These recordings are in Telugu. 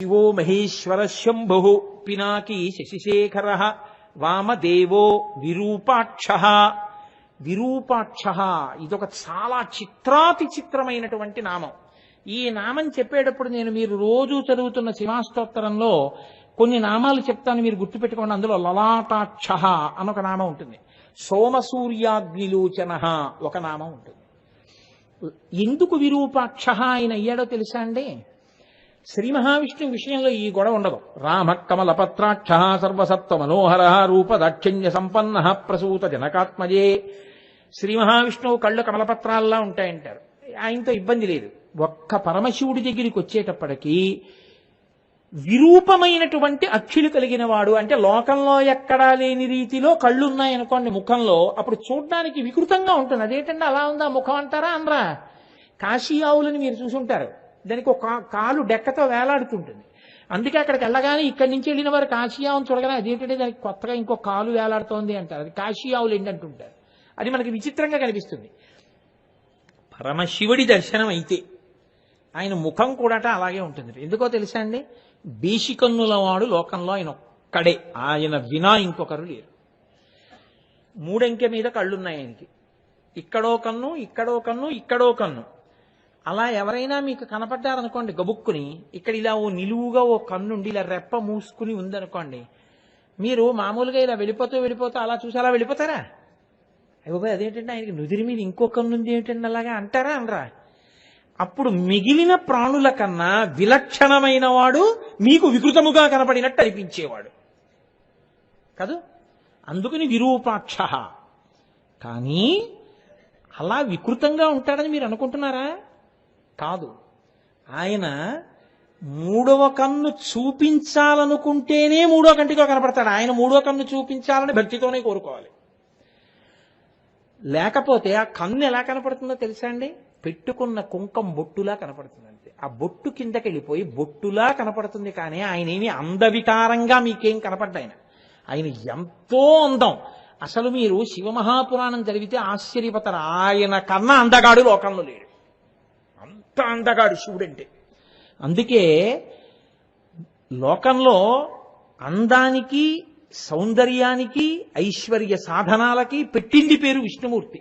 శివో మహేశ్వర శంభు పినాకీ శశిశేఖర వామదేవో విరూపాక్ష. విరూపాక్ష ఇదొక చాలా చిత్రాతి చిత్రమైనటువంటి నామం. ఈ నామం చెప్పేటప్పుడు నేను మీరు రోజు చదువుతున్న శివాష్టోత్తరంలో కొన్ని నామాలు చెప్తాను, మీరు గుర్తుపెట్టుకోండి. అందులో లలాటాక్ష అనొక నామం ఉంటుంది, సోమసూర్యాగ్నిలోచన ఒక నామం ఉంటుంది. ఎందుకు విరూపాక్ష ఆయన అయ్యాడో తెలుసా అండి? శ్రీ మహావిష్ణువు విషయంలో ఈ గొడవ ఉండదు. రామ కమలపత్రాక్ష సర్వసత్వ మనోహర రూప దాక్షిణ్య సంపన్న ప్రసూత జనకాత్మజే. శ్రీ మహావిష్ణువు కళ్ళు కమలపత్రాల్లా ఉంటాయంటారు, ఆయనతో ఇబ్బంది లేదు. ఒక్క పరమశివుడి దగ్గరికి వచ్చేటప్పటికీ విరూపమైనటువంటి అక్షులు కలిగిన వాడు, అంటే లోకంలో ఎక్కడా లేని రీతిలో కళ్ళు ఉన్నాయనుకోండి ముఖంలో, అప్పుడు చూడడానికి వికృతంగా ఉంటుంది. అదేంటంటే అలా ఉందా ముఖం అంటారా అనరా? కాశీ ఆవులని మీరు చూసుంటారు, దానికి ఒక కాలు డెక్కతో వేలాడుతుంటుంది. అందుకే అక్కడికి వెళ్ళగానే ఇక్కడి నుంచి వెళ్ళిన వారు కాశీ ఆవును చూడగానే అదేంటంటే దానికి కొత్తగా ఇంకో కాలు వేలాడుతోంది అంటారు, అది కాశీ ఆవులు ఏంటంటుంటారు. అది మనకి విచిత్రంగా కనిపిస్తుంది. పరమశివుడి దర్శనం అయితే ఆయన ముఖం కూడా అలాగే ఉంటుంది. ఎందుకో తెలుసా అండి? బేషికన్నుల వాడు లోకంలో ఆయన ఒక్కడే, ఆయన వినా ఇంకొకరు లేరు. మూడంకె మీద కళ్ళున్నాయి ఆయనకి, ఇక్కడో కన్ను ఇక్కడో కన్ను ఇక్కడో కన్ను. అలా ఎవరైనా మీకు కనపడ్డారనుకోండి గబుక్కుని, ఇక్కడ ఇలా ఓ నిలువుగా ఓ కన్నుండి ఇలా రెప్ప మూసుకుని ఉందనుకోండి, మీరు మామూలుగా ఇలా వెళ్ళిపోతూ అలా చూసి అలా వెళ్ళిపోతారా? అయ్యో అదేంటంటే ఆయనకి నుదిరి మీద ఇంకో కన్నుంది ఏమిటండి అలాగా అంటారా అనరా? అప్పుడు మిగిలిన ప్రాణుల కన్నా విలక్షణమైన వాడు మీకు వికృతముగా కనపడినట్టు అనిపించేవాడు కాదు. అందుకని విరూపాక్ష. కానీ అలా వికృతంగా ఉంటాడని మీరు అనుకుంటున్నారా? కాదు. ఆయన మూడవ కన్ను చూపించాలనుకుంటేనే మూడో కంటిగా కనపడతాడు. ఆయన మూడో కన్ను చూపించాలని భక్తితోనే కోరుకోవాలి. లేకపోతే ఆ కన్ను ఎలా కనపడుతుందో తెలుసా అండి? పెట్టుకున్న కుంకం బొట్టులా కనపడుతుంది అంతే. ఆ బొట్టు కిందకి వెళ్ళిపోయి బొట్టులా కనపడుతుంది. కానీ ఆయన ఏమి అందవికారంగా మీకేం కనపడ్డా, ఆయన ఎంతో అందం. అసలు మీరు శివమహాపురాణం చదివితే ఆశ్చర్యపోతారు, ఆయన కన్నా అందగాడు లోకంలో లేడు. అంత అందగాడు శివుడంటే. అందుకే లోకంలో అందానికి సౌందర్యానికి ఐశ్వర్య సాధనాలకి పెట్టింది పేరు విష్ణుమూర్తి.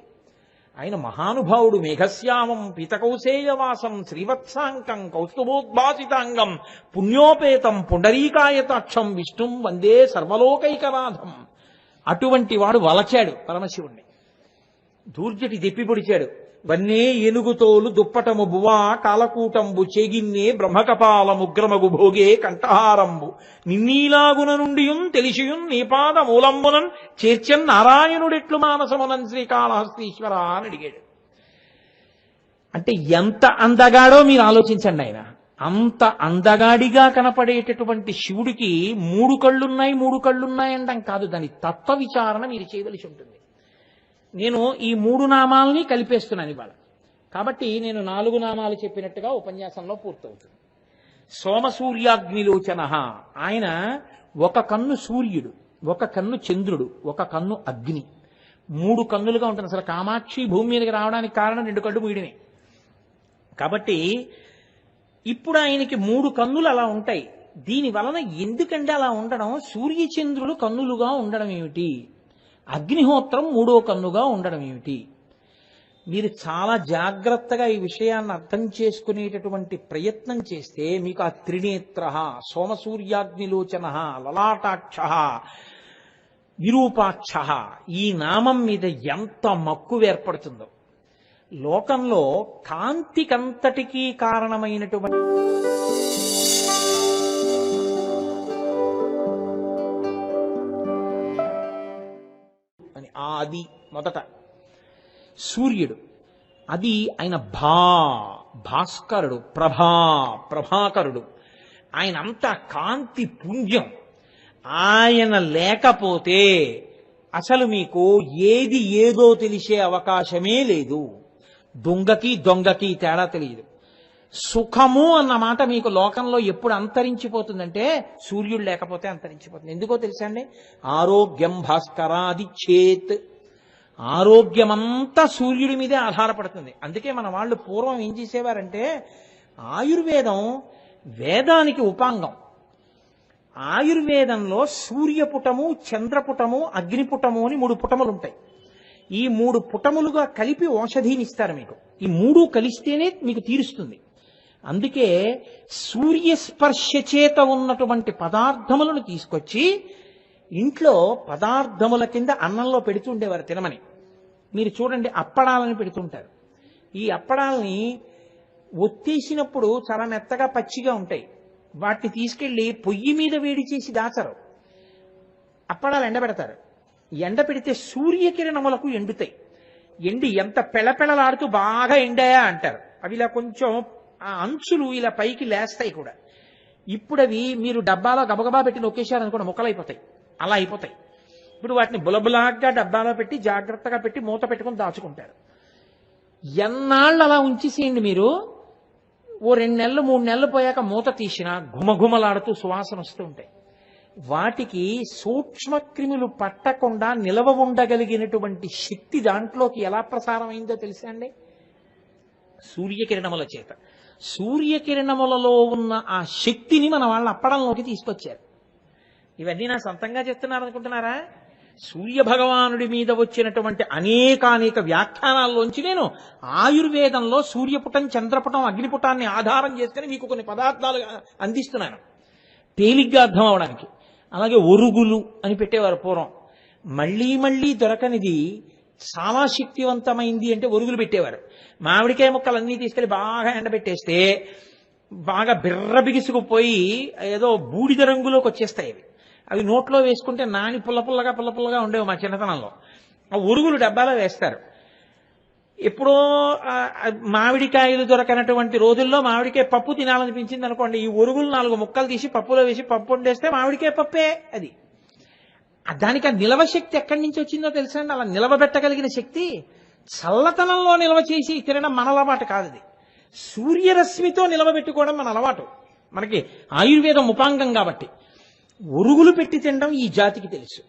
ఆయన మహానుభావుడు. మేఘశ్యామం పీతకౌశేయవాసం శ్రీవత్సాంకం కౌస్తుభోద్భాసితాంగం పుణ్యోపేతం పుండరీకాయతాక్షం విష్ణుం వందే సర్వలోకైకనాథం. అటువంటి వాడు వలచాడు పరమశివుణ్ణి, దూర్జటి దెప్పి పొడిచాడు. వన్నే ఏనుగుతోలు దుప్పటము బువా కాలకూటంబు చేగిన్నే బ్రహ్మకపాలముగ్రమగు భోగే కంఠహారంబు నిన్నీలాగున నుండియున్ తెలిసియున్ నీపాద మూలంబునన్ చేర్చన్ నారాయణుడెట్లు మానసమునన్ శ్రీకాళహస్తీశ్వర అని అడిగాడు. అంటే ఎంత అందగాడో మీరు ఆలోచించండి. ఆయన అంత అందగాడిగా కనపడేటటువంటి శివుడికి మూడు కళ్ళున్నాయి అంటాం కాదు, దాని తత్వ విచారణ మీరు చేయవలసి ఉంటుంది. నేను ఈ మూడు నామాలని కలిపేస్తున్నాను ఇవాళ, కాబట్టి నేను 4 నామాలు చెప్పినట్టుగా ఉపన్యాసంలో పూర్తవుతుంది. సోమసూర్యాగ్నిలోచన. ఆయన ఒక కన్ను సూర్యుడు, ఒక కన్ను చంద్రుడు, ఒక కన్ను అగ్ని, 3 కన్నులుగా ఉంటుంది. అసలు కామాక్షి భూమి మీదకి రావడానికి కారణం 2 కళ్ళు మూయడమే. కాబట్టి ఇప్పుడు ఆయనకి 3 కన్నులు అలా ఉంటాయి. దీని వలన ఎందుకంటే అలా ఉండడం? సూర్యచంద్రులు కన్నులుగా ఉండడం ఏమిటి? అగ్నిహోత్రం 3వ కన్నుగా ఉండడం ఏమిటి? మీరు చాలా జాగ్రత్తగా ఈ విషయాన్ని అర్థం చేసుకునేటటువంటి ప్రయత్నం చేస్తే మీకు ఆ త్రినేత్ర, సోమసూర్యాగ్నిలోచన, లలాటాక్ష, విరూపాక్ష ఈ నామం మీద ఎంత మక్కువ ఏర్పడుతుందో. లోకంలో కాంతికంతటికీ కారణమైనటువంటి అది మొదట సూర్యుడు, అది ఆయన భాస్కరుడు, ప్రభాకరుడు. ఆయన అంతా కాంతి పుంజం. ఆయన లేకపోతే అసలు మీకు ఏది ఏదో తెలిసే అవకాశమే లేదు. దొంగకి తేడా తెలియదు. సుఖము అన్న మాట మీకు లోకంలో ఎప్పుడు అంతరించిపోతుందంటే సూర్యుడు లేకపోతే అంతరించిపోతుంది. ఎందుకో తెలుసా అండి? ఆరోగ్యం భాస్కరాది చేత్. ఆరోగ్యమంతా సూర్యుడి మీదే ఆధారపడుతుంది. అందుకే మన వాళ్ళు పూర్వం ఏం చేసేవారంటే ఆయుర్వేదం వేదానికి ఉపాంగం. ఆయుర్వేదంలో సూర్యపుటము, చంద్రపుటము, అగ్నిపుటము అని 3 పుటములు ఉంటాయి. ఈ 3 పుటములుగా కలిపి ఔషధిని ఇస్తారు మీకు. ఈ 3 కలిస్తేనే మీకు తీరుస్తుంది. అందుకే సూర్యస్పర్శ చేత ఉన్నటువంటి పదార్థములను తీసుకొచ్చి ఇంట్లో పదార్థముల కింద అన్నంలో పెడుతుండేవారు తినమని. మీరు చూడండి, అప్పడాలని పెడుతుంటారు. ఈ అప్పడాలని ఒత్తేసినప్పుడు చాలా మెత్తగా పచ్చిగా ఉంటాయి. వాటిని తీసుకెళ్లి పొయ్యి మీద వేడి చేసి దాచరు. అప్పడాలు ఎండబెడతారు. ఎండ పెడితే సూర్యకిరణములకు ఎండుతాయి. ఎండి ఎంత పెళపెళలాడుతూ బాగా ఎండాయా అంటారు. అవి ఇలా కొంచెం ఆ అంచులు ఇలా పైకి లేస్తాయి కూడా. ఇప్పుడు అవి మీరు డబ్బాలో గబగబా పెట్టి నొక్కేశారనుకోండి, ముక్కలైపోతాయి. అలా అయిపోతాయి. ఇప్పుడు వాటిని బులబులాగా డబ్బాలో పెట్టి జాగ్రత్తగా పెట్టి మూత పెట్టుకుని దాచుకుంటారు. ఎన్నాళ్ళు అలా ఉంచేసేయండి మీరు, ఓ 2 నెలలు 3 నెలలు పోయాక మూత తీసినా ఘుమఘుమలాడుతూ సువాసన వస్తూ ఉంటాయి. వాటికి సూక్ష్మక్రిములు పట్టకుండా నిలవ ఉండగలిగినటువంటి శక్తి దాంట్లోకి ఎలా ప్రసారమైందో తెలుసా అండి? సూర్యకిరణముల చేత. సూర్యకిరణములలో ఉన్న ఆ శక్తిని మన వాళ్ళ అప్పడంలోకి తీసుకొచ్చారు. ఇవన్నీ నా సొంతంగా చెప్తున్నారు అనుకుంటున్నారా? సూర్య భగవానుడి మీద వచ్చినటువంటి అనేక వ్యాఖ్యానాల్లోంచి నేను ఆయుర్వేదంలో సూర్యపుటం, చంద్రపుటం, అగ్నిపుటాన్ని ఆధారం చేసుకుని మీకు కొన్ని పదార్థాలు అందిస్తున్నాను తేలిగ్గా అర్థం అవడానికి. అలాగే ఒరుగులు అని పెట్టేవారు పూర్వం. మళ్ళీ దొరకనిది చాలా శక్తివంతమైంది అంటే ఒరుగులు పెట్టేవారు. మామిడికాయ ముక్కలన్నీ తీసుకెళ్లి బాగా ఎండబెట్టేస్తే బాగా బిర్ర బిగుసుకుపోయి ఏదో బూడిద రంగులోకి వచ్చేస్తాయి. అవి నోట్లో వేసుకుంటే నాని పుల్లగా ఉండేవి మా చిన్నతనంలో. ఆ ఒరుగులు డబ్బాలో వేస్తారు. ఎప్పుడో మామిడికాయలు దొరకనటువంటి రోజుల్లో మామిడికాయ పప్పు తినాలనిపించింది అనుకోండి, ఈ ఒరుగులు 4 ముక్కలు తీసి పప్పులో వేసి పప్పు వండేస్తే మామిడికాయ పప్పే అది. దానికి ఆ నిలవ శక్తి ఎక్కడి నుంచి వచ్చిందో తెలుసా అండి? అలా నిలవబెట్టగలిగిన శక్తి చల్లతనంలో నిల్వ చేసి తినడం మన అలవాటు కాదు. అది సూర్యరశ్మితో నిలవబెట్టుకోవడం మన అలవాటు. మనకి ఆయుర్వేదం ఉపాంగం కాబట్టి ఒరుగులు పెట్టి తినడం ఈ జాతికి తెలుసు.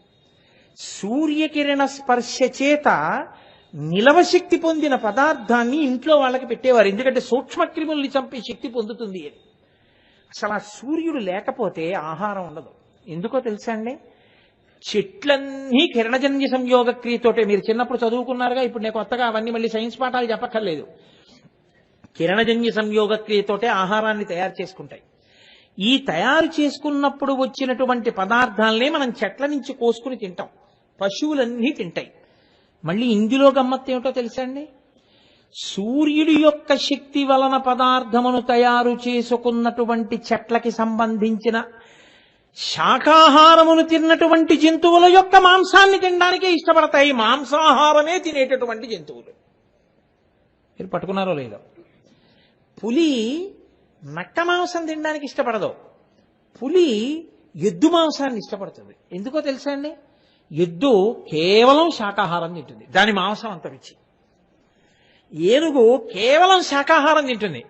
సూర్యకిరణ స్పర్శ చేత నిలవశక్తి పొందిన పదార్థాన్ని ఇంట్లో వాళ్ళకి పెట్టేవారు. ఎందుకంటే సూక్ష్మక్రిముల్ని చంపే శక్తి పొందుతుంది అని. అసలు ఆ సూర్యుడు లేకపోతే ఆహారం ఉండదు. ఎందుకో తెలుసా అండి? చెట్లన్నీ కిరణజన్య సంయోగ క్రియతోటే. మీరు చిన్నప్పుడు చదువుకున్నారుగా, ఇప్పుడు నేను కొత్తగా అవన్నీ మళ్ళీ సైన్స్ పాఠాలు చెప్పక్కర్లేదు. కిరణజన్య సంయోగ క్రియతోటే ఆహారాన్ని తయారు చేసుకుంటాయి. ఈ తయారు చేసుకున్నప్పుడు వచ్చినటువంటి పదార్థాలనే మనం చెట్ల నుంచి కోసుకుని తింటాం. పశువులన్నీ తింటాయి. మళ్ళీ ఇందులో గమ్మత్తు ఏమిటో తెలుసా అండి? సూర్యుడి యొక్క శక్తి వలన పదార్థమును తయారు చేసుకున్నటువంటి చెట్లకి సంబంధించిన శాకాహారమును తిన్నటువంటి జంతువుల యొక్క మాంసాన్ని తినడానికే ఇష్టపడతాయి. మాంసాహారమే తినేటటువంటి జంతువులు. మీరు పట్టుకున్నారో లేదో? పులి నక్క మాంసం తినడానికి ఇష్టపడదు. పులి ఎద్దు మాంసాన్ని ఇష్టపడుతుంది. ఎందుకో తెలుసా అండి? ఎద్దు కేవలం శాకాహారం తింటుంది, దాని మాంసం అంత రుచి. ఏనుగు కేవలం శాకాహారం తింటుంది.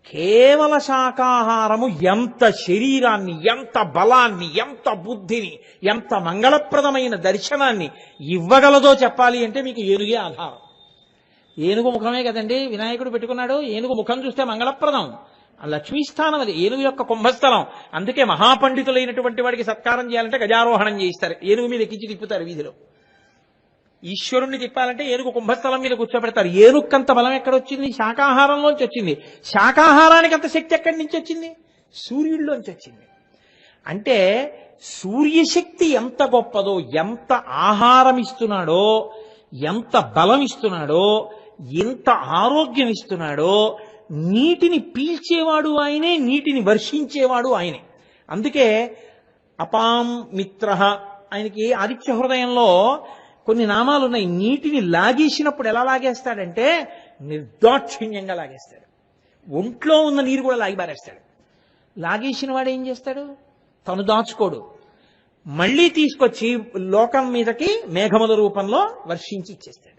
కేవల శాకాహారము ఎంత శరీరాన్ని, ఎంత బలాన్ని, ఎంత బుద్ధిని, ఎంత మంగళప్రదమైన దర్శనాన్ని ఇవ్వగలదో చెప్పాలి అంటే మీకు ఏనుగే ఆధారం. ఏనుగు ముఖమే కదండి వినాయకుడు పెట్టుకున్నాడు. ఏనుగు ముఖం చూస్తే మంగళప్రదం. లక్ష్మీస్థానం అది, ఏనుగు యొక్క కుంభస్థలం. అందుకే మహాపండితులైనటువంటి వాడికి సత్కారం చేయాలంటే గజారోహణం చేయిస్తారు, ఏనుగు మీద ఎక్కించి తిప్పుతారు వీధిలో. ఈశ్వరుణ్ణి తిప్పాలంటే ఏనుగు కుంభస్థలం మీద కూర్చోబెడతారు. ఏనుక్కంత బలం ఎక్కడొచ్చింది? శాకాహారంలోంచి వచ్చింది. శాకాహారానికి అంత శక్తి ఎక్కడి నుంచి వచ్చింది? సూర్యుడిలోంచి వచ్చింది. అంటే సూర్యశక్తి ఎంత గొప్పదో, ఎంత ఆహారం ఇస్తున్నాడో, ఎంత బలం ఇస్తున్నాడో, ఎంత ఆరోగ్యం ఇస్తున్నాడో. నీటిని పీల్చేవాడు ఆయనే, నీటిని వర్షించేవాడు ఆయనే. అందుకే అపాం మిత్ర, ఆయనకి ఆదిత్య హృదయంలో కొన్ని నామాలు ఉన్నాయి. నీటిని లాగేసినప్పుడు ఎలా లాగేస్తాడంటే నిర్దాక్షిణ్యంగా లాగేస్తాడు. ఒంట్లో ఉన్న నీరు కూడా లాగి బారేస్తాడు. లాగేసిన వాడు ఏం చేస్తాడు? తను దాచుకోడు, మళ్ళీ తీసుకొచ్చి లోకం మీదకి మేఘముల రూపంలో వర్షించి ఇచ్చేస్తాడు.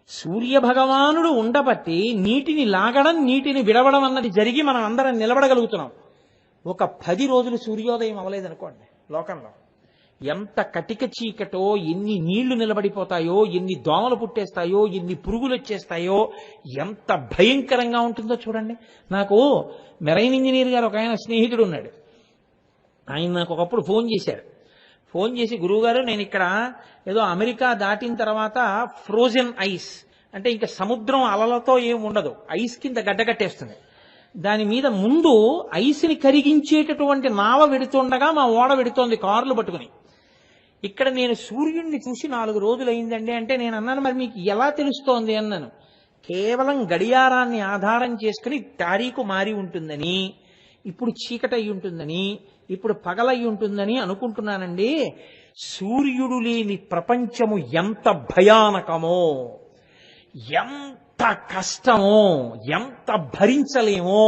సూర్య భగవానుడు ఉండబట్టి నీటిని లాగడం, నీటిని విడవడం అన్నది జరిగి మనం అందరం నిలబడగలుగుతున్నాం. ఒక 10 రోజులు సూర్యోదయం అవ్వలేదనుకోండి లోకంలో, ఎంత కటిక చీకటో, ఎన్ని నీళ్లు నిలబడిపోతాయో, ఎన్ని దోమలు పుట్టేస్తాయో, ఎన్ని పురుగులు వచ్చేస్తాయో, ఎంత భయంకరంగా ఉంటుందో చూడండి. నాకు మెరైన్ ఇంజనీర్ గారు ఒక ఆయన స్నేహితుడు ఉన్నాడు. ఆయన నాకు ఒకప్పుడు ఫోన్ చేశారు. ఫోన్ చేసి, గురువుగారు నేను ఇక్కడ ఏదో అమెరికా దాటిన తర్వాత ఫ్రోజన్ ఐస్ అంటే ఇంకా సముద్రం అలలతో ఏమి ఉండదు, ఐస్ కింద గడ్డగట్టేస్తుంది, దాని మీద ముందు ఐస్ని కరిగించేటటువంటి నావ వెడుతుండగా మా ఓడ వెడుతోంది కార్లు పట్టుకుని. ఇక్కడ నేను సూర్యుడిని చూసి 4 రోజులు అయిందండి అంటే నేను అన్నాను, మరి మీకు ఎలా తెలుస్తోంది అన్నాను. కేవలం గడియారాన్ని ఆధారం చేసుకుని తారీఖు మారి ఉంటుందని, ఇప్పుడు చీకటయి ఉంటుందని, ఇప్పుడు పగలయి ఉంటుందని అనుకుంటున్నానండి. సూర్యుడు లేని ప్రపంచము ఎంత భయానకమో, ఎంత కష్టమో, ఎంత భరించలేమో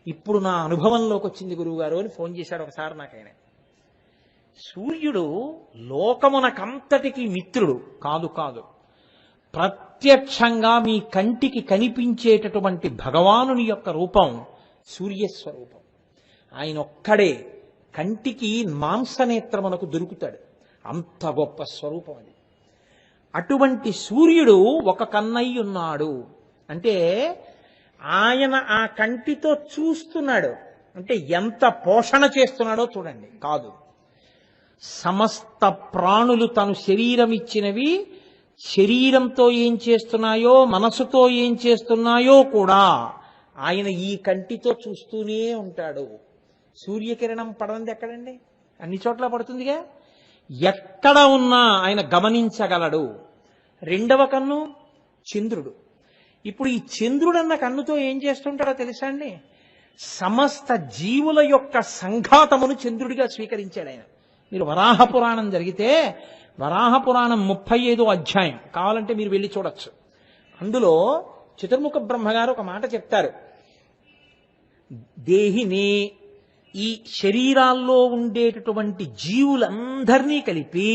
ఇప్పుడు నా అనుభవంలోకి వచ్చింది గురువుగారు అని ఫోన్ చేశాడు ఒకసారి నాకైనా. సూర్యుడు లోకమునకంతటికి మిత్రుడు కాదు కాదు, ప్రత్యక్షంగా మీ కంటికి కనిపించేటటువంటి భగవానుని యొక్క రూపం సూర్యస్వరూపం. ఆయన ఒక్కడే కంటికి మాంసనేత్రమునకు దొరుకుతాడు, అంత గొప్ప స్వరూపం అది. అటువంటి సూర్యుడు ఒక కన్నయ్య ఉన్నాడు అంటే ఆయన ఆ కంటితో చూస్తున్నాడు అంటే ఎంత పోషణ చేస్తున్నాడో చూడండి. కాదు, సమస్త ప్రాణులు తను శరీరం ఇచ్చినవి శరీరంతో ఏం చేస్తున్నాయో, మనసుతో ఏం చేస్తున్నాయో కూడా ఆయన ఈ కంటితో చూస్తూనే ఉంటాడు. సూర్యకిరణం పడంది ఎక్కడండి? అన్ని చోట్ల పడుతుందిగా. ఎక్కడ ఉన్నా ఆయన గమనించగలడు. రెండవ కన్ను చంద్రుడు. ఇప్పుడు ఈ చంద్రుడన్న కన్నుతో ఏం చేస్తుంటాడో తెలుసా అండి? సమస్త జీవుల యొక్క సంఘాతమును చంద్రుడిగా స్వీకరించాడు ఆయన. మీరు వరాహ పురాణం జరిగితే వరాహ పురాణం 35వ అధ్యాయం కావాలంటే మీరు వెళ్ళి చూడొచ్చు. అందులో చతుర్ముఖ బ్రహ్మగారు ఒక మాట చెప్తారు. దేహిని, ఈ శరీరాల్లో ఉండేటటువంటి జీవులందరినీ కలిపి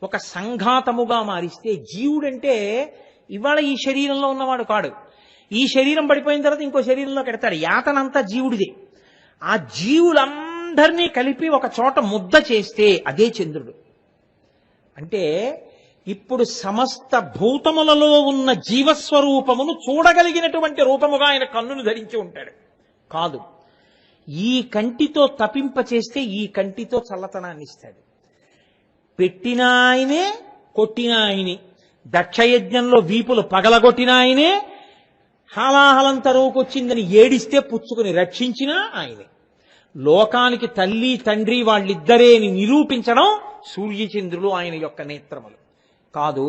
ఒక సంఘాతముగా మారిస్తే, జీవుడంటే ఇవాళ ఈ శరీరంలో ఉన్నవాడు కాడు, ఈ శరీరం పడిపోయిన తర్వాత ఇంకో శరీరంలో పెడతాడు, యాతనంతా జీవుడిదే. ఆ జీవులందరినీ కలిపి ఒక చోట ముద్ద చేస్తే అదే చంద్రుడు. అంటే ఇప్పుడు సమస్త భూతములలో ఉన్న జీవస్వరూపమును చూడగలిగినటువంటి రూపముగా ఆయన కన్నును ధరించి ఉంటాడు. కాదు, ఈ కంటితో తపింప చేస్తే ఈ కంటితో చల్లతనాన్ని ఇస్తాడు. పెట్టిన ఆయనే, కొట్టిన ఆయనే, దక్షయజ్ఞంలో వీపులు పగలగొట్టిన ఆయనే, హాలాహలం తరువుకొచ్చిందని ఏడిస్తే పుచ్చుకుని రక్షించిన ఆయనే. లోకానికి తల్లి తండ్రి వాళ్ళిద్దరేని నిరూపించడం సూర్యచంద్రులు ఆయన యొక్క నేత్రములు. కాదు,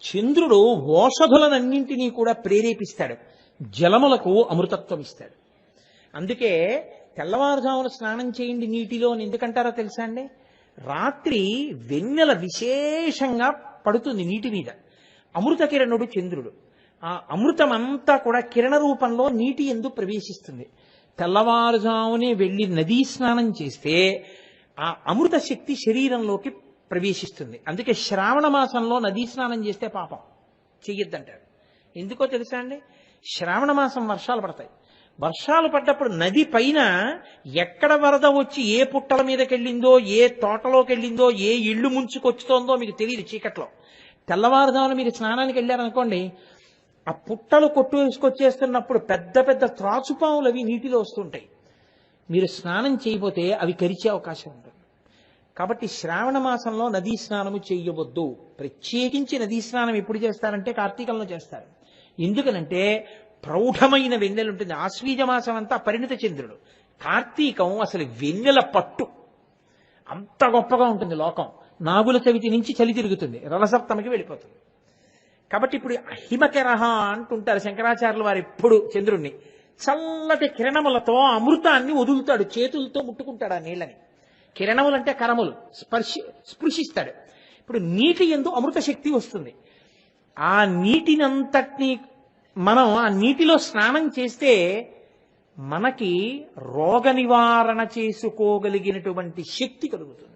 చంద్రుడు ఓషధులనన్నింటినీ కూడా ప్రేరేపిస్తాడు, జలములకు అమృతత్వం ఇస్తాడు. అందుకే తెల్లవారుజామున స్నానం చేయండి నీటిలో అని ఎందుకంటారో తెలుసా అండి? రాత్రి వెన్నెల విశేషంగా పడుతుంది నీటి మీద, అమృత కిరణుడు చంద్రుడు. ఆ అమృతం అంతా కూడా కిరణ రూపంలో నీటి యందు ప్రవేశిస్తుంది. తెల్లవారుజామునే వెళ్ళి నదీ స్నానం చేస్తే ఆ అమృత శక్తి శరీరంలోకి ప్రవేశిస్తుంది. అందుకే శ్రావణ మాసంలో నదీ స్నానం చేస్తే పాపం చెయ్యొద్దంటారు. ఎందుకో తెలుసా అండి? శ్రావణ మాసం వర్షాలు పడతాయి. వర్షాలు పడ్డప్పుడు నది పైన ఎక్కడ వరద వచ్చి ఏ పుట్టల మీదకి వెళ్ళిందో, ఏ తోటలోకి వెళ్ళిందో, ఏ ఇళ్ళు ముంచుకొచ్చుతోందో మీకు తెలియదు చీకట్లో. తెల్లవారుజామున మీరు స్నానానికి వెళ్ళారనుకోండి, ఆ పుట్టలు కొట్టు వేసుకొచ్చేస్తున్నప్పుడు పెద్ద పెద్ద త్రాచుపాములు అవి నీటిలో వస్తుంటాయి. మీరు స్నానం చేయబోతే అవి కరిచే అవకాశం ఉంటుంది. కాబట్టి శ్రావణ మాసంలో నదీ స్నానము చేయవద్దు. ప్రత్యేకించి నదీ స్నానం ఎప్పుడు చేస్తారంటే కార్తీకంలో చేస్తారు. ఎందుకనంటే ప్రౌఢమైన వెన్నెల ఉంటుంది. ఆశ్వీజ మాసం అంతా పరిణిత చంద్రుడు, కార్తీకం అసలు వెన్నెల పట్టు, అంత గొప్పగా ఉంటుంది లోకం. నాగుల చవితి నుంచి చలి తిరుగుతుంది, రలసప్తమికి వెళ్ళిపోతుంది. కాబట్టి ఇప్పుడు హిమకెరహ అంటుంటారు శంకరాచార్యులు వారు. ఎప్పుడు చంద్రుణ్ణి చల్లటి కిరణములతో అమృతాన్ని వదులుతాడు, చేతులతో ముట్టుకుంటాడు ఆ నీళ్ళని. కిరణములంటే కరములు, స్పృశిస్తాడు. ఇప్పుడు నీటి యందు అమృత శక్తి వస్తుంది. ఆ నీటినంతటినీ మనం ఆ నీటిలో స్నానం చేస్తే మనకి రోగ నివారణ చేసుకోగలిగినటువంటి శక్తి కలుగుతుంది.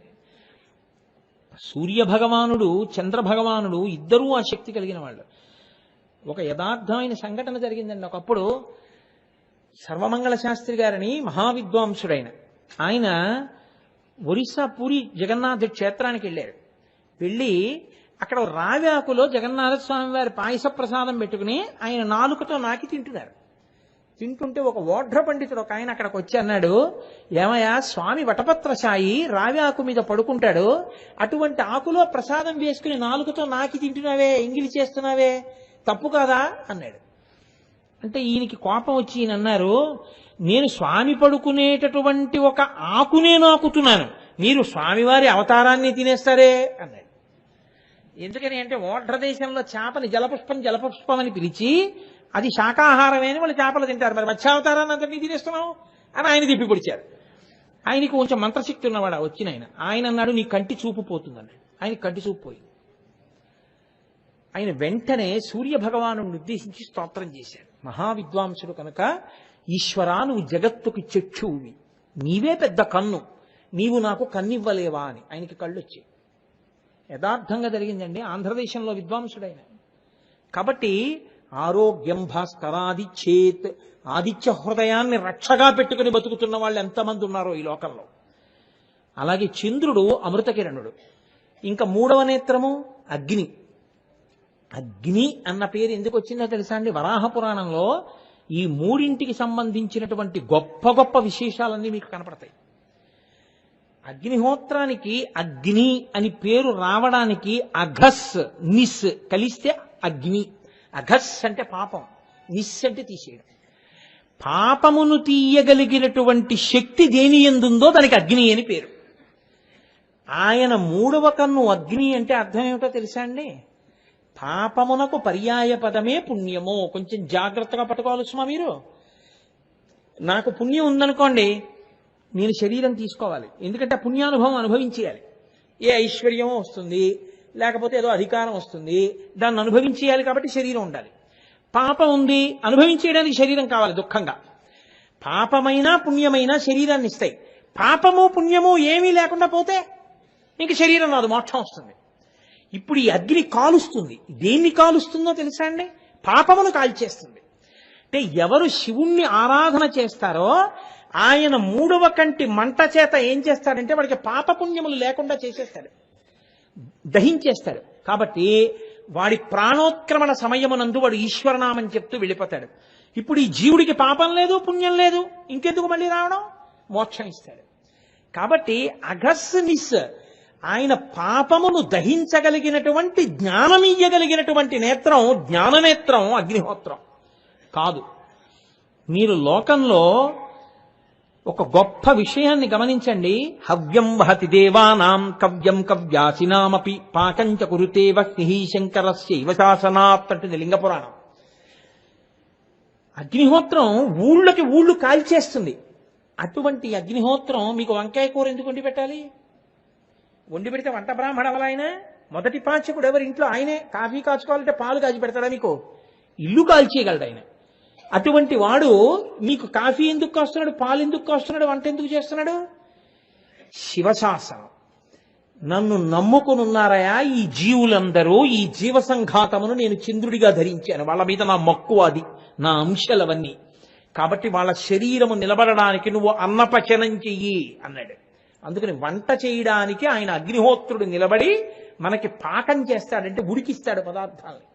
సూర్య భగవానుడు, చంద్ర భగవానుడు ఇద్దరూ ఆ శక్తి కలిగిన వాళ్ళు. ఒక యథార్థమైన సంఘటన జరిగిందండి. ఒకప్పుడు సర్వమంగళ శాస్త్రి గారని మహావిద్వాంసుడైన ఆయన ఒరిస్సా పూరి జగన్నాథ క్షేత్రానికి వెళ్ళారు. వెళ్ళి అక్కడ రావి ఆకులో జగన్నాథ స్వామి వారి పాయస ప్రసాదం పెట్టుకుని ఆయన నాలుకతో నాకి తింటున్నారు. తింటుంటే ఒక ఓఢ్ర పండితుడు ఒక ఆయన అక్కడికి వచ్చి అన్నాడు, ఏమయ్యా స్వామి వటపత్రశాయి రావి ఆకు మీద పడుకుంటాడు, అటువంటి ఆకులో ప్రసాదం వేసుకుని నాలుకతో నాకి తింటున్నావే, ఎంగిలి చేస్తున్నావే, తప్పు కాదా అన్నాడు. అంటే ఈయనకి కోపం వచ్చి ఈయన అన్నారు, నేను స్వామి పడుకునేటటువంటి ఒక ఆకునే నాకుతున్నాను, మీరు స్వామివారి అవతారాన్ని తినేస్తారే అన్నాడు. ఎందుకని అంటే ఓఢ్ర దేశంలో చేపని జలపుష్పం జలపుష్పం అని పిలిచి అది శాకాహారమే అని వాళ్ళు చేపలు తింటారు, మరి మత్స్యావతారాన్ని అంతటినీ తినేస్తున్నావు అని ఆయన తిప్పి పొడిచారు. ఆయనకి కొంచెం మంత్రశక్తి ఉన్నవాడు వచ్చిన ఆయన అన్నాడు, నీ కంటి చూపు పోతుంది అన్నాడు. ఆయన కంటి చూపు పోయింది. ఆయన వెంటనే సూర్య భగవాను ఉద్దేశించి స్తోత్రం చేశాడు. మహావిద్వాంసుడు కనుక, ఈశ్వరా నువ్వు జగత్తుకి చక్షువువి, నీవే పెద్ద కన్ను, నీవు నాకు కన్నివ్వలేవా అని ఆయనకి కళ్ళు వచ్చాయి. యథార్థంగా జరిగిందండి. ఆంధ్రదేశంలో విద్వాంసుడైన. కాబట్టి ఆరోగ్యం భాస్కరాదిచ్చేత్, ఆదిత్య హృదయాన్ని రక్షగా పెట్టుకుని బతుకుతున్న వాళ్ళు ఎంతమంది ఉన్నారో ఈ లోకంలో. అలాగే చంద్రుడు అమృతకిరణుడు. ఇంకా మూడవ నేత్రము అగ్ని. అగ్ని అన్న పేరు ఎందుకు వచ్చిందో తెలుసా అండి? వరాహ పురాణంలో ఈ మూడింటికి సంబంధించినటువంటి గొప్ప గొప్ప విశేషాలన్నీ మీకు కనపడతాయి. అగ్నిహోత్రానికి అగ్ని అని పేరు రావడానికి అఘస్ నిస్ కలిస్తే అగ్ని. అఘస్ అంటే పాపం, నిస్ అంటే తీసేయడం. పాపమును తీయగలిగినటువంటి శక్తి దేని ఎందుందో దానికి అగ్ని అని పేరు. ఆయన మూడవ కన్ను అగ్ని అంటే అర్థం ఏమిటో తెలుసా అండి? పాపమునకు పర్యాయ పదమే పుణ్యము. కొంచెం జాగ్రత్తగా పట్టుకోవాలి సుమా. మీరు నాకు పుణ్యం ఉందనుకోండి, నేను శరీరం తీసుకోవాలి, ఎందుకంటే పుణ్యానుభవం అనుభవించేయాలి. ఏ ఐశ్వర్యమో వస్తుంది, లేకపోతే ఏదో అధికారం వస్తుంది, దాన్ని అనుభవించేయాలి, కాబట్టి శరీరం ఉండాలి. పాపం ఉంది, అనుభవించేయడానికి శరీరం కావాలి దుఃఖంగా. పాపమైనా పుణ్యమైనా శరీరాన్ని ఇస్తాయి. పాపము పుణ్యము ఏమీ లేకుండా పోతే ఇంక శరీరం రాదు, మోక్షం వస్తుంది. ఇప్పుడు ఈ అగ్ని కాలుస్తుంది. దేన్ని కాలుస్తుందో తెలుసా అండి? పాపమును కాల్చేస్తుంది. అంటే ఎవరు శివుణ్ణి ఆరాధన చేస్తారో ఆయన మూడవ కంటి మంట చేత ఏం చేస్తాడంటే వాడికి పాపపుణ్యములు లేకుండా చేసేస్తాడు, దహించేస్తాడు. కాబట్టి వాడి ప్రాణోత్క్రమణ సమయమునందు వాడు ఈశ్వరనామని చెప్తూ వెళ్ళిపోతాడు. ఇప్పుడు ఈ జీవుడికి పాపం లేదు, పుణ్యం లేదు, ఇంకెందుకు మళ్ళీ రావడం? మోక్షం ఇస్తాడు. కాబట్టి అగస్నిస్ ఆయన పాపమును దహించగలిగినటువంటి జ్ఞానమియ్యగలిగినటువంటి నేత్రం జ్ఞాననేత్రం అగ్నిహోత్రం కాదు. మీరు లోకంలో ఒక గొప్ప విషయాన్ని గమనించండి. హవ్యం వహతి దేవానాం కవ్యం కవ్యాసినామపి పాకంచ కురుతే వహ్ని శంకరస్యైవ శాసనాత్ అంటుంది లింగ పురాణం. అగ్నిహోత్రం ఊళ్ళకి ఊళ్ళు కాల్చేస్తుంది. అటువంటి అగ్నిహోత్రం మీకు వంకాయ కూర ఎందుకు వండి పెట్టాలి? వండి పెడితే వంట బ్రాహ్మణ అవలాయన మొదటి పాచకుడు ఎవరి ఇంట్లో ఆయనే. కాఫీ కాచుకోవాలంటే పాలు కాచి పెడతాడా? మీకు ఇల్లు కాల్చేయగలడు ఆయన. అటువంటి వాడు మీకు కాఫీ ఎందుకు కాస్తున్నాడు, పాలు ఎందుకు కాస్తున్నాడు, వంట ఎందుకు చేస్తున్నాడు? శివశాసనం. నన్ను నమ్ముకునున్నారయా ఈ జీవులందరూ, ఈ జీవ సంఘాతమును నేను చంద్రుడిగా ధరించాను, వాళ్ళ మీద నా మక్కువ, అది నా అంశాలవన్నీ. కాబట్టి వాళ్ళ శరీరము నిలబడడానికి నువ్వు అన్నపచనం చెయ్యి అన్నాడు. అందుకని వంట చేయడానికి ఆయన అగ్నిహోత్రుడు నిలబడి మనకి పాకం చేస్తాడంటే ఉడికిస్తాడు పదార్థాలని.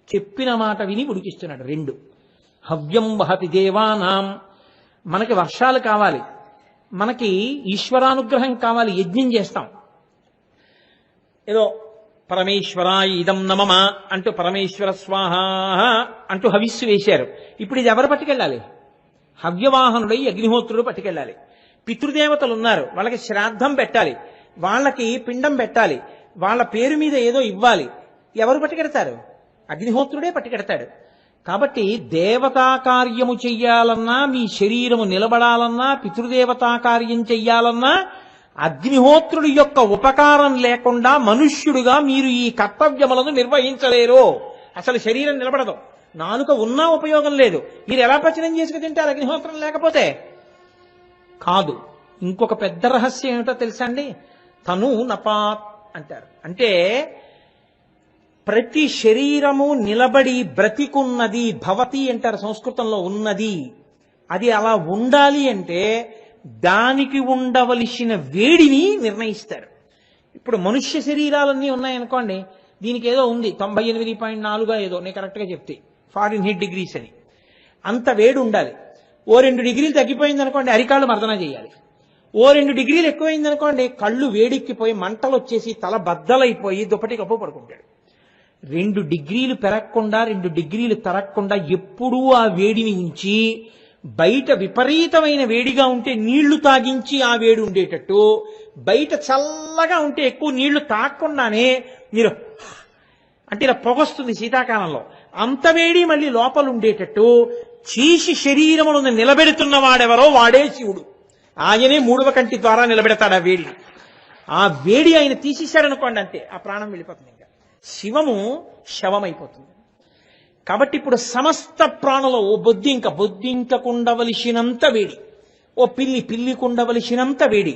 చెప్పిన మాట విని ఉడికిస్తున్నాడు. రెండు హవ్యం వహతి దేవానాం. మనకి వర్షాలు కావాలి, మనకి ఈశ్వరానుగ్రహం కావాలి, యజ్ఞం చేస్తాం. ఏదో పరమేశ్వరాయ ఇదం నమమ అంటూ పరమేశ్వర స్వాహ అంటూ హవిస్సు వేశారు. ఇప్పుడు ఇది ఎవరు పట్టుకెళ్ళాలి? హవ్యవాహనుడై అగ్నిహోత్రుడు పట్టుకెళ్ళాలి. పితృదేవతలు ఉన్నారు, వాళ్ళకి శ్రాద్ధం పెట్టాలి, వాళ్ళకి పిండం పెట్టాలి, వాళ్ళ పేరు మీద ఏదో ఇవ్వాలి. ఎవరు పట్టుకెడతారు? అగ్నిహోత్రుడే పట్టుకెడతాడు. కాబట్టి దేవతా కార్యము చెయ్యాలన్నా, మీ శరీరము నిలబడాలన్నా, పితృదేవతా కార్యం చెయ్యాలన్నా అగ్నిహోత్రుడి యొక్క ఉపకారం లేకుండా మనుష్యుడుగా మీరు ఈ కర్తవ్యములను నిర్వహించలేరు. అసలు శరీరం నిలబడదు, నాలుక ఉన్నా ఉపయోగం లేదు. మీరు ఎలా పచనం చేసుకు తింటారు అగ్నిహోత్రం లేకపోతే? కాదు. ఇంకొక పెద్ద రహస్యం ఏమిటో తెలుసా అండి? తను నపాత్ అంటారు. అంటే ప్రతి శరీరము నిలబడి బ్రతికున్నది, భవతి అంటారు సంస్కృతంలో, ఉన్నది. అది అలా ఉండాలి అంటే దానికి ఉండవలసిన వేడిని నిర్ణయిస్తారు. ఇప్పుడు మనుష్య శరీరాలన్నీ ఉన్నాయనుకోండి, దీనికి ఏదో ఉంది 98.4 ఏదో, నేను కరెక్ట్గా చెప్తే ఫారిన్ హీట్ డిగ్రీస్ అని, అంత వేడి ఉండాలి. ఓ 2 డిగ్రీలు తగ్గిపోయింది అనుకోండి, అరికాళ్ళు మర్దన చేయాలి. ఓ 2 డిగ్రీలు ఎక్కువైంది అనుకోండి, కళ్ళు వేడెక్కిపోయి మంటలు వచ్చేసి తల బద్దలైపోయి దుప్పటి కప్పు పడుకుంటాడు. 2 డిగ్రీలు పెరగకుండా 2 డిగ్రీలు తరగకుండా ఎప్పుడూ ఆ వేడిని ఉంచి, బయట విపరీతమైన వేడిగా ఉంటే నీళ్లు తాగించి ఆ వేడి ఉండేటట్టు, బయట చల్లగా ఉంటే ఎక్కువ నీళ్లు తాగకుండానే మీరు అంటే ఇలా పొగొస్తుంది శీతాకాలంలో, అంత వేడి మళ్ళీ లోపల ఉండేటట్టు చేసి శరీరమును నిలబెడుతున్న వాడెవరో వాడే శివుడు. ఆయనే 3వ కంటి ద్వారా నిలబెడతాడు ఆ వేడిని. ఆ వేడి ఆయన తీసేశాడనుకోండి, అంతే, ఆ ప్రాణం వెళ్ళిపోతుంది. ఇంకా శివము శవమైపోతుంది. కాబట్టి ఇప్పుడు సమస్త ప్రాణులు, ఓ బొద్దింకకుండవలసినంత వేడి, ఓ పిల్లికుండవలసినంత వేడి,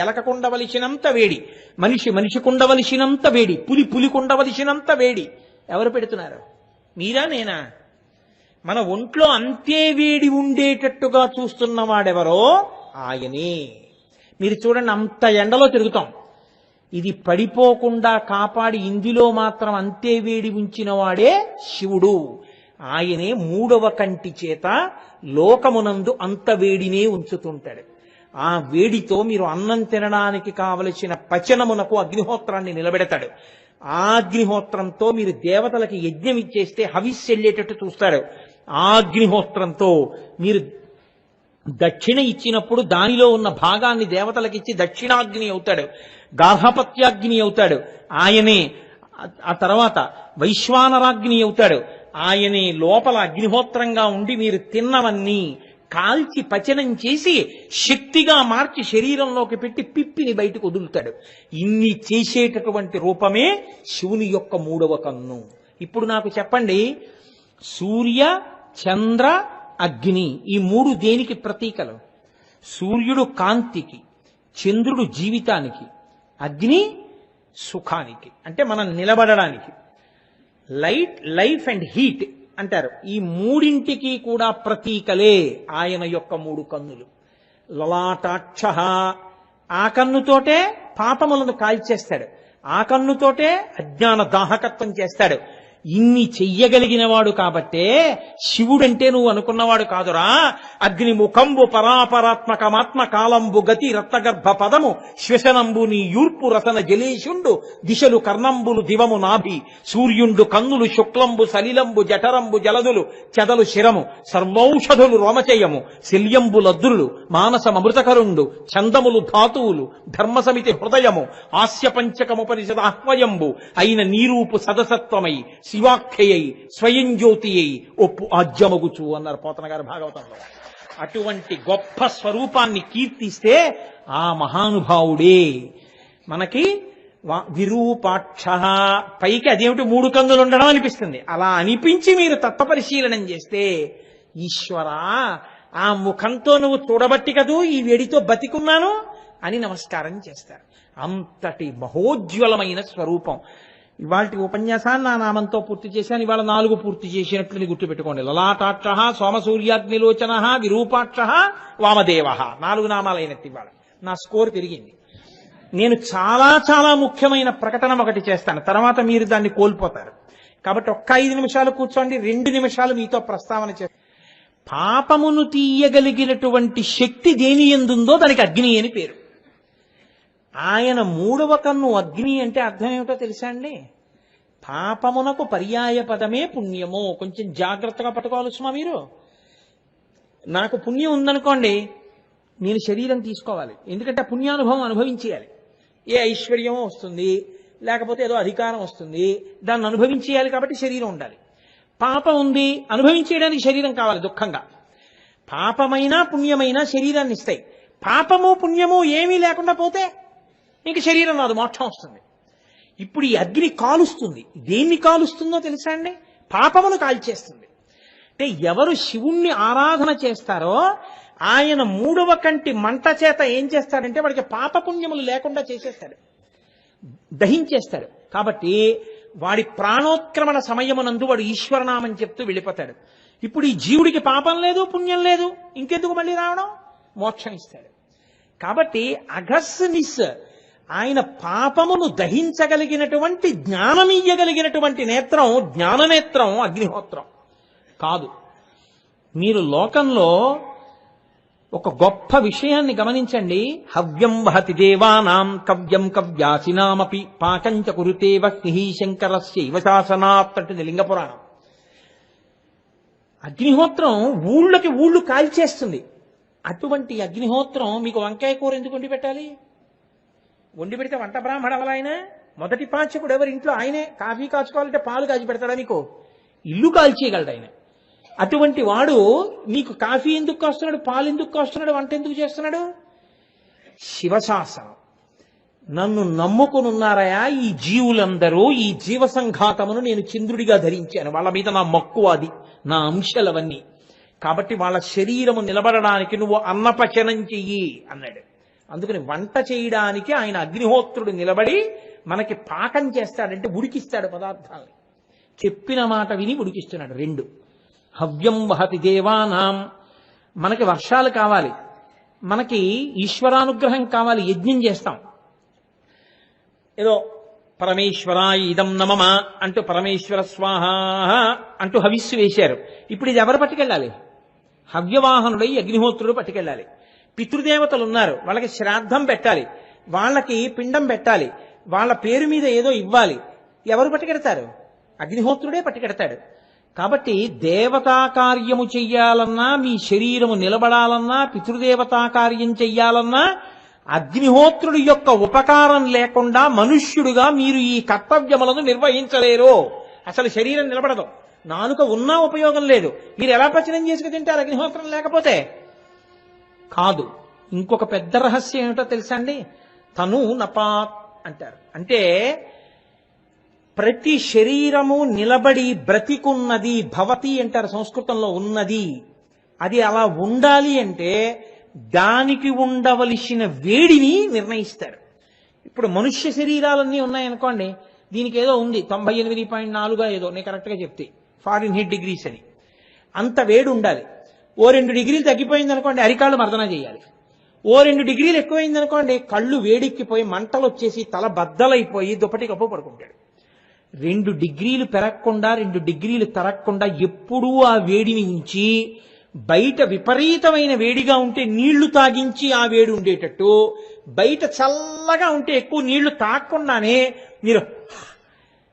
ఎలకకుండవలసినంత వేడి, మనిషికుండవలసినంత వేడి, పులికుండవలసినంత వేడి ఎవరు పెడుతున్నారు? మీరా నేనా? మన ఒంట్లో అంతే వేడి ఉండేటట్టుగా చూస్తున్న వాడెవరో ఆయనే. మీరు చూడండి, అంత ఎండలో తిరుగుతాం, ఇది పడిపోకుండా కాపాడి ఇందులో మాత్రం అంతే వేడి ఉంచిన వాడే శివుడు. ఆయనే 3వ కంటి చేత లోకమునందు అంత వేడినే ఉంచుతుంటాడు. ఆ వేడితో మీరు అన్నం తినడానికి కావలసిన పచనమునకు అగ్నిహోత్రాన్ని నిలబెడతాడు. ఆ అగ్నిహోత్రంతో మీరు దేవతలకి యజ్ఞం ఇచ్చేస్తే హవిస్సు వెళ్ళేటట్టు చూస్తాడు. ఆ అగ్నిహోత్రంతో మీరు దక్షిణ ఇచ్చినప్పుడు దానిలో ఉన్న భాగాన్ని దేవతలకిచ్చి దక్షిణాగ్ని అవుతాడు, గార్హపత్యాగ్ని అవుతాడు. ఆయనే ఆ తర్వాత వైశ్వానరాగ్ని అవుతాడు. ఆయనే లోపల అగ్నిహోత్రంగా ఉండి మీరు తిన్నవన్నీ కాల్చి పచనం చేసి శక్తిగా మార్చి శరీరంలోకి పెట్టి పిప్పిని బయటకు వదులుతాడు. ఇన్ని చేసేటటువంటి రూపమే శివుని యొక్క 3వ కన్ను. ఇప్పుడు నాకు చెప్పండి, సూర్య చంద్ర అగ్ని ఈ 3 దేనికి ప్రతీకలు? సూర్యుడు కాంతికి, చంద్రుడు జీవితానికి, అగ్ని సుఖానికి, అంటే మనం నిలబడడానికి. లైఫ్ అండ్ హీట్ అంటారు. ఈ 3ంటికి కూడా ప్రతీకలే ఆయన యొక్క 3 కన్నులు. లలాటాక్ష, ఆ కన్నుతోటే పాపములను కాల్చేస్తాడు, ఆ కన్నుతోటే అజ్ఞాన దాహకత్వం చేస్తాడు. ఇన్ని చెయ్యగలిగిన వాడు కాబట్టే శివుడంటే నువ్వు అనుకున్నవాడు కాదురా. అగ్నిముఖంబు పరాపరాత్మకమాత్మ కాలంబు గతి రక్తగర్భ పదము శ్వశనంబు నీ యూర్పు రసన జలేషుండు దిశలు కర్ణంబులు దివము నాభి సూర్యుండు కన్నులు శుక్లంబు సలిలంబు జఠరంబు జలదులు చెదలు శిరము సర్వౌషధులు రోమచయము శల్యంబు లద్రులు మానసమృతకరుండు చందములు ధాతువులు ధర్మసమితి హృదయము ఆస్య పంచకముపనిషదాహ్వయంబు అయిన నీరూపు సదసత్వమై శివాఖ్యై స్వయం జ్యోతి అయి ఒప్పు ఆజ్యమగుచు అన్నారు పోతన గారు భాగవతంలో. అటువంటి గొప్ప స్వరూపాన్ని కీర్తిస్తే ఆ మహానుభావుడే మనకి విరూపాక్ష. పైకి అదేమిటి 3 కన్నులు ఉండడం అనిపిస్తుంది. అలా అనిపించి మీరు తత్వపరిశీలనం చేస్తే ఈశ్వరా ఆ ముఖంతో నువ్వు చూడబట్టి కదూ ఈ వేడితో బతికున్నాను అని నమస్కారం చేస్తారు. అంతటి మహోజ్వలమైన స్వరూపం. ఇవాళ ఉపన్యాసాన్ని ఆ నామంతో పూర్తి చేశాను. ఇవాళ 4 పూర్తి చేసినట్లు గుర్తుపెట్టుకోండి. లలాటాక్ష, సోమసూర్యాగ్నిలోచన, విరూపాక్ష, వామదేవ, 4 నామాలైనట్టు ఇవాళ నా స్కోర్ పెరిగింది. నేను చాలా చాలా ముఖ్యమైన ప్రకటన ఒకటి చేస్తాను, తర్వాత మీరు దాన్ని కోల్పోతారు. కాబట్టి ఒక్క 5 నిమిషాలు కూర్చోండి, 2 నిమిషాలు మీతో ప్రస్తావన చేస్తాను. పాపమును తీయగలిగినటువంటి శక్తి దేని ఎందుందో దానికి అగ్ని అని పేరు. ఆయన 3వ కన్ను అగ్ని అంటే అర్థం ఏమిటో తెలుసా అండి? పాపమునకు పర్యాయ పదమే పుణ్యము. కొంచెం జాగ్రత్తగా పట్టుకోవాలి సుమా. మీరు నాకు పుణ్యం ఉందనుకోండి, నేను శరీరం తీసుకోవాలి, ఎందుకంటే పుణ్యానుభవం అనుభవించేయాలి. ఏ ఐశ్వర్యమో వస్తుంది, లేకపోతే ఏదో అధికారం వస్తుంది, దాన్ని అనుభవించేయాలి, కాబట్టి శరీరం ఉండాలి. పాపం ఉంది, అనుభవించేయడానికి శరీరం కావాలి దుఃఖంగా. పాపమైనా పుణ్యమైనా శరీరాన్ని ఇస్తాయి. పాపము పుణ్యము ఏమీ లేకుండా పోతే ఇంక శరీరం రాదు, మోక్షం వస్తుంది. ఇప్పుడు ఈ అగ్ని కాలుస్తుంది. దేన్ని కాలుస్తుందో తెలుసా అండి? పాపమును కాల్చేస్తుంది. అంటే ఎవరు శివుణ్ణి ఆరాధన చేస్తారో ఆయన 3వ కంటి మంట చేత ఏం చేస్తాడంటే వాడికి పాపపుణ్యములు లేకుండా చేసేస్తాడు, దహించేస్తాడు. కాబట్టి వాడి ప్రాణోత్క్రమణ సమయమునందు వాడు ఈశ్వరనామం చెప్తూ వెళ్ళిపోతాడు. ఇప్పుడు ఈ జీవుడికి పాపం లేదు, పుణ్యం లేదు, ఇంకెందుకు మళ్ళీ రావడం? మోక్షం ఇస్తాడు. కాబట్టి అగస్నిస్ ఆయన పాపమును దహించగలిగినటువంటి జ్ఞానమియ్యగలిగినటువంటి నేత్రం జ్ఞాననేత్రం అగ్నిహోత్రం కాదు. మీరు లోకంలో ఒక గొప్ప విషయాన్ని గమనించండి. హవ్యం వహతి దేవానాం కవ్యం కవ్యాసినామపి పాకంచ కురుతే వహ్ని శంకరస్యైవ శాసనాత్ అంటుంది లింగపురాణం. అగ్నిహోత్రం ఊళ్ళకి ఊళ్ళు కాల్చేస్తుంది. అటువంటి అగ్నిహోత్రం మీకు వంకాయ కూర ఎందుకు వండి పెట్టాలి? వండి పెడితే వంట బ్రాహ్మణ అవల ఆయన మొదటి పాచకుడు ఎవరి ఇంట్లో ఆయనే. కాఫీ కాచుకోవాలంటే పాలు కాచి పెడతాడా? మీకు ఇల్లు కాల్చేయగలడు ఆయన. అటువంటి వాడు నీకు కాఫీ ఎందుకు కాస్తున్నాడు, పాలు ఎందుకు కాస్తున్నాడు, వంట ఎందుకు చేస్తున్నాడు? శివశాసనం. నన్ను నమ్ముకునున్నారయా ఈ జీవులందరూ, ఈ జీవ సంఘాతమును నేను చంద్రుడిగా ధరించాను, వాళ్ళ మీద నా మక్కువ, అది నా అంశాలవన్నీ. కాబట్టి వాళ్ళ శరీరము నిలబడడానికి నువ్వు అన్నపచనం చెయ్యి అన్నాడు. అందుకని వంట చేయడానికి ఆయన అగ్నిహోత్రుడు నిలబడి మనకి పాకం చేస్తాడంటే ఉడికిస్తాడు పదార్థాలని. చెప్పిన మాట విని ఉడికిస్తున్నాడు. రెండు, హవ్యం వహతి దేవానాం. మనకి వర్షాలు కావాలి, మనకి ఈశ్వరానుగ్రహం కావాలి, యజ్ఞం చేస్తాం. ఏదో పరమేశ్వరాయ ఇదం నమమ అంటూ పరమేశ్వర స్వాహ అంటూ హవిస్సు వేశారు. ఇప్పుడు ఇది ఎవరు పట్టుకెళ్ళాలి? హవ్యవాహనుడై అగ్నిహోత్రుడు పట్టుకెళ్ళాలి. పితృదేవతలు ఉన్నారు, వాళ్ళకి శ్రాద్ధం పెట్టాలి, వాళ్ళకి పిండం పెట్టాలి, వాళ్ళ పేరు మీద ఏదో ఇవ్వాలి. ఎవరు పట్టుకెడతారు? అగ్నిహోత్రుడే పట్టుకెడతాడు. కాబట్టి దేవతా కార్యము చెయ్యాలన్నా, మీ శరీరము నిలబడాలన్నా, పితృదేవతా కార్యం చెయ్యాలన్నా అగ్నిహోత్రుడి యొక్క ఉపకారం లేకుండా మనుష్యుడుగా మీరు ఈ కర్తవ్యములను నిర్వహించలేరు. అసలు శరీరం నిలబడదు, నాలుక ఉన్నా ఉపయోగం లేదు. మీరు ఎలా పచనం చేసుకు తింటారు అగ్నిహోత్రం లేకపోతే? కాదు. ఇంకొక పెద్ద రహస్యం ఏమిటో తెలుసా అండి? తను నపాత్ అంటారు. అంటే ప్రతి శరీరము నిలబడి బ్రతికున్నది, భవతి అంటారు సంస్కృతంలో, ఉన్నది. అది అలా ఉండాలి అంటే దానికి ఉండవలసిన వేడిని నిర్ణయిస్తారు. ఇప్పుడు మనుష్య శరీరాలన్నీ ఉన్నాయనుకోండి, దీనికి ఏదో ఉంది 98.4 ఏదో, నేను కరెక్ట్గా చెప్తే ఫారెన్హీట్ డిగ్రీస్ అని, అంత వేడి ఉండాలి. ఓ 2 డిగ్రీలు తగ్గిపోయింది అనుకోండి, అరికాళ్ళు మర్దన చేయాలి. ఓ 2 డిగ్రీలు ఎక్కువైంది అనుకోండి, కళ్ళు వేడెక్కిపోయి మంటలు వచ్చేసి తల బద్దలైపోయి దుప్పటి కప్పు పడుకుంటాడు. 2 డిగ్రీలు పెరగకుండా 2 డిగ్రీలు తరగకుండా ఎప్పుడూ ఆ వేడిని ఉంచి, బయట విపరీతమైన వేడిగా ఉంటే నీళ్లు తాగించి ఆ వేడి ఉండేటట్టు, బయట చల్లగా ఉంటే ఎక్కువ నీళ్లు తాగకుండానే మీరు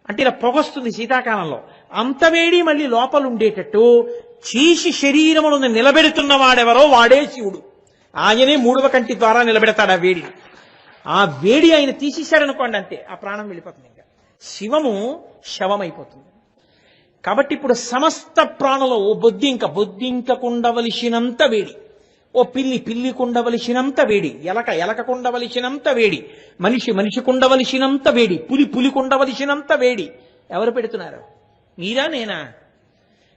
అంటే ఇలా పొగొస్తుంది శీతాకాలంలో, అంత వేడి మళ్ళీ లోపల ఉండేటట్టు చీసి శరీరములను నిలబెడుతున్న వాడెవరో వాడే శివుడు. ఆయనే 3వ కంటి ద్వారా నిలబెడతాడు ఆ వేడిని. ఆ వేడి ఆయన తీసేశాడనుకోండి, అంతే, ఆ ప్రాణం వెళ్ళిపోతుంది. ఇంకా శివము శవమైపోతుంది. కాబట్టి ఇప్పుడు సమస్త ప్రాణులు, ఓ బొద్దింకకుండవలసినంత వేడి, ఓ పిల్లికుండవలసినంత వేడి, ఎలకకుండవలసినంత వేడి, మనిషికుండవలసినంత వేడి, పులికుండవలసినంత వేడి ఎవరు పెడుతున్నారు? మీరా నేనా?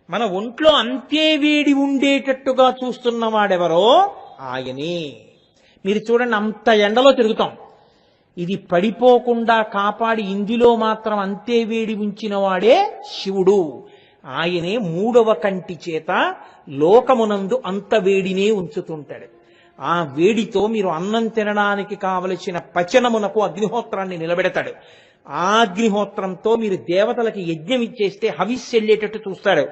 మన ఒంట్లో అంతే వేడి ఉండేటట్టుగా చూస్తున్నవాడెవరో ఆయనే. మీరు చూడండి, అంత ఎండలో తిరుగుతాం, ఇది పడిపోకుండా కాపాడి ఇందులో మాత్రం అంతే వేడి ఉంచిన వాడే శివుడు. ఆయనే 3వ కంటి చేత లోకమునందు అంత వేడినే ఉంచుతుంటాడు. ఆ వేడితో మీరు అన్నం తినడానికి కావలసిన పచనమునకు అగ్నిహోత్రాన్ని నిలబెడతాడు. ఆ అగ్నిహోత్రంతో మీరు దేవతలకి యజ్ఞం ఇచ్చేస్తే హవిస్సు వెళ్ళేటట్టు చూస్తాడు.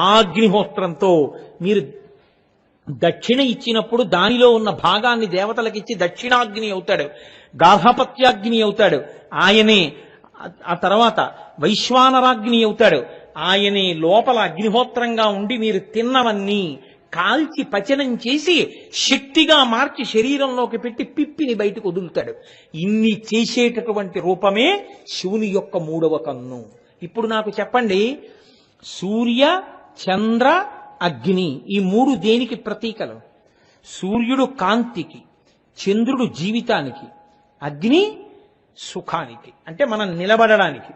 ఆ అగ్నిహోత్రంతో మీరు దక్షిణ ఇచ్చినప్పుడు దానిలో ఉన్న భాగాన్ని దేవతలకు ఇచ్చి దక్షిణాగ్ని అవుతాడు, గార్హపత్యాగ్ని అవుతాడు ఆయనే. ఆ తర్వాత వైశ్వానరాగ్ని అవుతాడు ఆయనే. లోపల అగ్నిహోత్రంగా ఉండి మీరు తిన్నవన్నీ కాల్చి పచనం చేసి శక్తిగా మార్చి శరీరంలోకి పెట్టి పిప్పిని బయటకు వదులుతాడు. ఇన్ని చేసేటటువంటి రూపమే శివుని యొక్క 3వ కన్ను. ఇప్పుడు నాకు చెప్పండి, సూర్య చంద్ర అగ్ని ఈ 3 దేనికి ప్రతీకలు? సూర్యుడు కాంతికి, చంద్రుడు జీవితానికి, అగ్ని సుఖానికి, అంటే మనం నిలబడడానికి.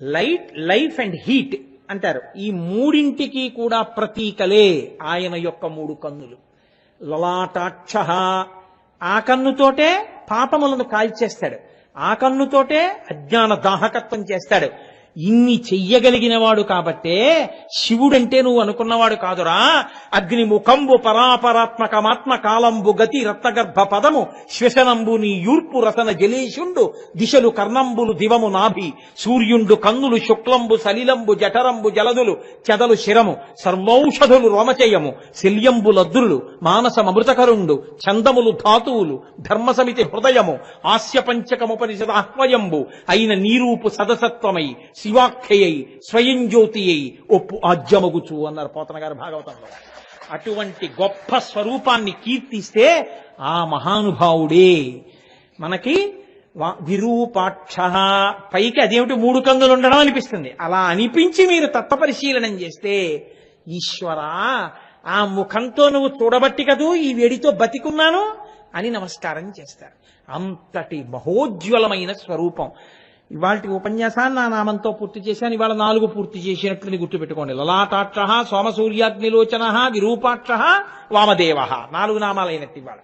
లైట్, లైఫ్ అండ్ హీట్ అంటారు. ఈ 3ంటికి కూడా ప్రతీకలే ఆయన యొక్క 3 కన్నులు. లలాటాక్ష, ఆ కన్నుతోటే పాపములను కాల్చేస్తాడు, ఆ కన్నుతోటే అజ్ఞాన దాహకత్వం చేస్తాడు. ఇన్ని చెయ్యగలిగిన వాడు కాబట్టే శివుడంటే నువ్వు అనుకున్నవాడు కాదురా. అగ్నిముఖంబు పరాపరాత్మకమాత్మ కాలంబు గతి రత్నగర్భ పదము శ్వశనంబు నీ యూర్పు రసన జలేషుండు దిశలు కర్ణంబులు దివము నాభి సూర్యుండు కన్నులు శుక్లంబు సలిలంబు జఠరంబు జలదులు చెదలు శిరము సర్వౌషధులు రోమచయము శల్యంబు లద్రులు మానసమృతకరుండు చందములు ధాతువులు ధర్మసమితి హృదయము ఆస్య పంచకముపనిషద ఆహ్వయంబు అయిన నీరూపు సదసత్వమై శివాఖ్యయై స్వయం జ్యోతి అయి ఒప్పు ఆజ్యమగుచు అన్నారు పోతన గారు భాగవతంలో. అటువంటి గొప్ప స్వరూపాన్ని కీర్తిస్తే ఆ మహానుభావుడే మనకి విరూపాక్ష. పైకి అదేమిటి 3 కన్నులు ఉండడం అనిపిస్తుంది. అలా అనిపించి మీరు తత్వపరిశీలనం చేస్తే ఈశ్వరా ఆ ముఖంతో నువ్వు చూడబట్టి కదూ ఈ వేడితో బతికున్నాను అని నమస్కారం చేస్తారు. అంతటి మహోజ్వలమైన స్వరూపం. ఇవాళ ఉపన్యాసాన్ని నా నామంతో పూర్తి చేశాను. ఇవాళ 4 పూర్తి చేసినట్లని గుర్తుపెట్టుకోండి. లలాటాక్ష సోమసూర్యాగ్నిలోచన విరూపాక్ష వామదేవ 4 నామాలైనట్టు ఇవాళ.